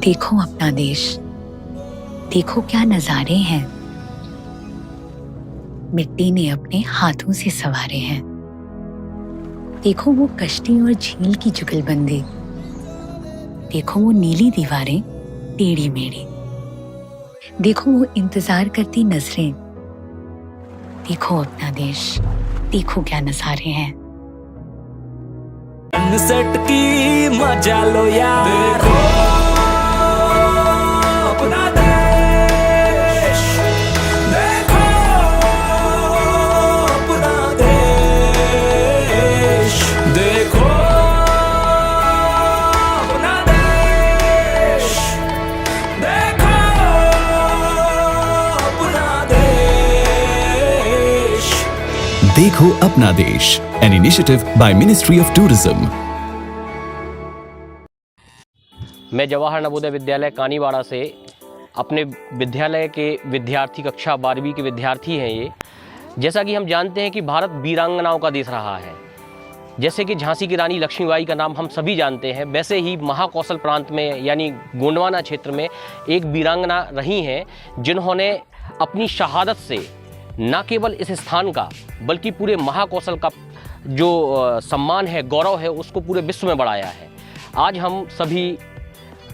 देखो अपना देश, देखो क्या नजारे हैं। मिट्टी ने अपने हाथों से संवारे हैं। देखो वो कश्ती और झील की जुगलबंदी, देखो वो नीली दीवारें टेढ़ी मेढ़ी, देखो वो इंतजार करती नजरें। देखो अपना देश, देखो क्या नजारे हैं। सनसेट की मजा लो यार, देखो अपना देश, देखो अपना देश, देखो अपना देश, देखो अपना देश। देखो अपना देश, an initiative by Ministry of Tourism. मैं जवाहर नवोदय विद्यालय कानीवाड़ा से अपने विद्यालय के विद्यार्थी, कक्षा 12वीं के विद्यार्थी हैं ये। जैसा कि हम जानते हैं कि भारत वीरांगनाओं का देश रहा है। जैसे कि झांसी की रानी लक्ष्मीबाई का नाम हम सभी जानते हैं, वैसे ही महाकौशल प्रांत में यानी गोंडवाना क्षेत्र में एक वीरांगना रही हैं, जिन्होंने अपनी शहादत से न केवल इस स्थान का बल्कि पूरे महाकौशल का जो सम्मान है, गौरव है, उसको पूरे विश्व में बढ़ाया है। आज हम सभी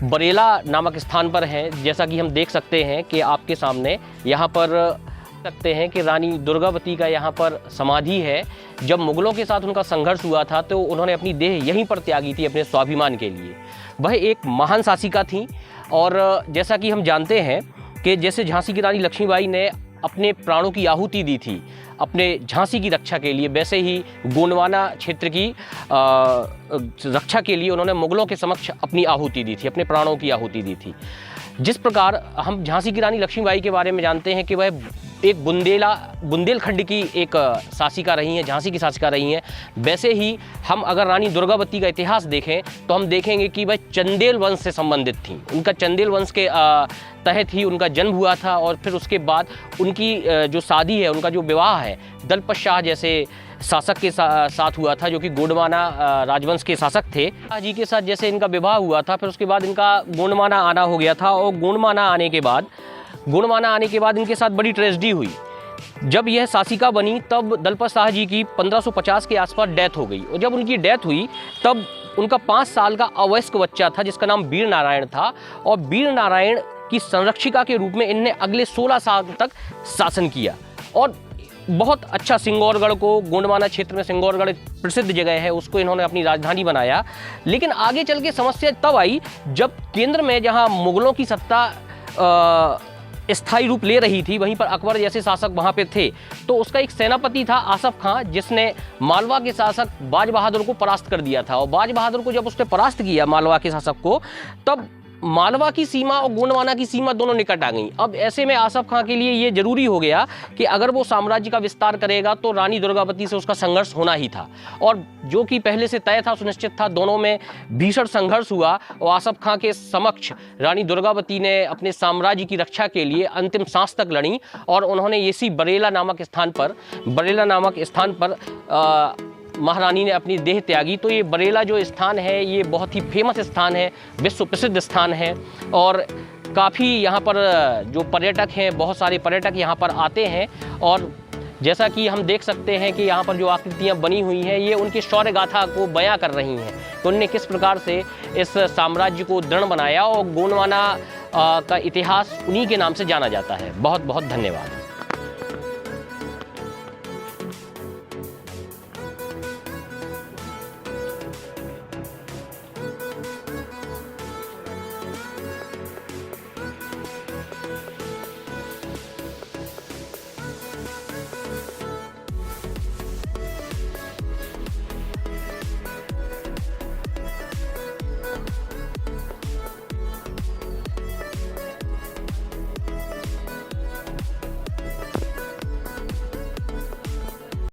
बरेला नामक स्थान पर हैं। जैसा कि हम देख सकते हैं कि आपके सामने यहाँ पर सकते हैं कि रानी दुर्गावती का यहाँ पर समाधि है। जब मुगलों के साथ उनका संघर्ष हुआ था तो उन्होंने अपनी देह यहीं पर त्यागी थी अपने स्वाभिमान के लिए। वह एक महान शासिका थीं और जैसा कि हम जानते हैं कि जैसे झांसी की रानी लक्ष्मीबाई ने अपने प्राणों की आहुति दी थी अपने झांसी की रक्षा के लिए, वैसे ही गोंडवाना क्षेत्र की रक्षा के लिए उन्होंने मुगलों के समक्ष अपनी आहुति दी थी, अपने प्राणों की आहुति दी थी। जिस प्रकार हम झांसी की रानी लक्ष्मीबाई के बारे में जानते हैं कि वह एक बुंदेलखंड की एक शासिका रही हैं, झांसी की शासिका रही हैं, वैसे ही हम अगर रानी दुर्गावती का इतिहास देखें तो हम देखेंगे कि वह चंदेल वंश से संबंधित थी। उनका चंदेल वंश के तहत ही उनका जन्म हुआ था और फिर उसके बाद उनकी जो शादी है, उनका जो विवाह है दलपत शाह जैसे शासक के साथ हुआ था, जो कि गोंडवाना राजवंश के शासक थे। शाह जी के साथ जैसे इनका विवाह हुआ था, फिर उसके बाद इनका गोंडवाना आना हो गया था और गोंडवाना आने के बाद इनके साथ बड़ी ट्रेजेडी हुई। जब यह शासिका बनी तब दलपत शाह जी की 1550 के आसपास डेथ हो गई और जब उनकी डेथ हुई तब उनका 5 साल का अवयस्क बच्चा था जिसका नाम वीर नारायण था और वीर नारायण की संरक्षिका के रूप में इनने अगले 16 साल तक शासन किया और बहुत अच्छा सिंगौरगढ़ को, गोंडवाना क्षेत्र में सिंगौरगढ़ एक प्रसिद्ध जगह है, उसको इन्होंने अपनी राजधानी बनाया। लेकिन आगे चल के समस्या तब आई जब केंद्र में जहां मुगलों की सत्ता स्थायी रूप ले रही थी, वहीं पर अकबर जैसे शासक वहां पे थे, तो उसका एक सेनापति था आसफ खां, जिसने मालवा के शासक बाज बहादुर को परास्त कर दिया था। और बाज बहादुर को जब उसने परास्त किया मालवा के शासक को, तब मालवा की सीमा और गोंडवाना की सीमा दोनों निकट आ गई। अब ऐसे में आसफ खां के लिए ये जरूरी हो गया कि अगर वो साम्राज्य का विस्तार करेगा तो रानी दुर्गावती से उसका संघर्ष होना ही था और जो कि पहले से तय था, सुनिश्चित था। दोनों में भीषण संघर्ष हुआ और आसफ खां के समक्ष रानी दुर्गावती ने अपने साम्राज्य की रक्षा के लिए अंतिम सांस तक लड़ी और उन्होंने इसी बरेला नामक स्थान पर महारानी ने अपनी देह त्यागी। तो ये बरेला जो स्थान है ये बहुत ही फेमस स्थान है, विश्व प्रसिद्ध स्थान है और काफ़ी यहाँ पर जो पर्यटक हैं, बहुत सारे पर्यटक यहाँ पर आते हैं और जैसा कि हम देख सकते हैं कि यहाँ पर जो आकृतियाँ बनी हुई हैं ये उनकी शौर्य गाथा को बयां कर रही हैं कि उनने किस प्रकार से इस साम्राज्य को दृढ़ बनाया और गोंडवाना का इतिहास उन्हीं के नाम से जाना जाता है। बहुत बहुत धन्यवाद।